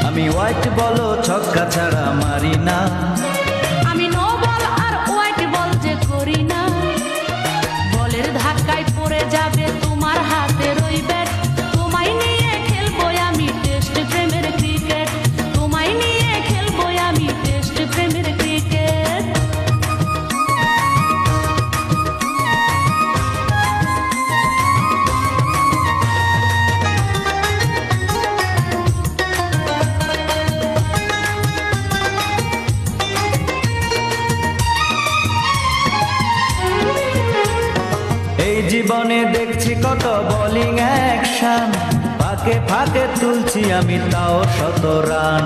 আমি white ball ছক্কা ছাড়া মারি না, আমি নো বল আর হোয়াইট বল যে করি না। বলের ধাক্কায় পড়ে যাবে তোমার হাতের ওই ব্যাট, তোমায় নিয়ে খেলবো আমি টেস্ট প্রেমের ক্রিকেট, তোমায় নিয়ে খেলবো আমি টেস্ট প্রেমের ক্রিকেট। এই জীবনে দেখছি কত বোলিং অ্যাকশন, ফাঁকে ফাঁকে তুলছি আমি তাও 100 রান।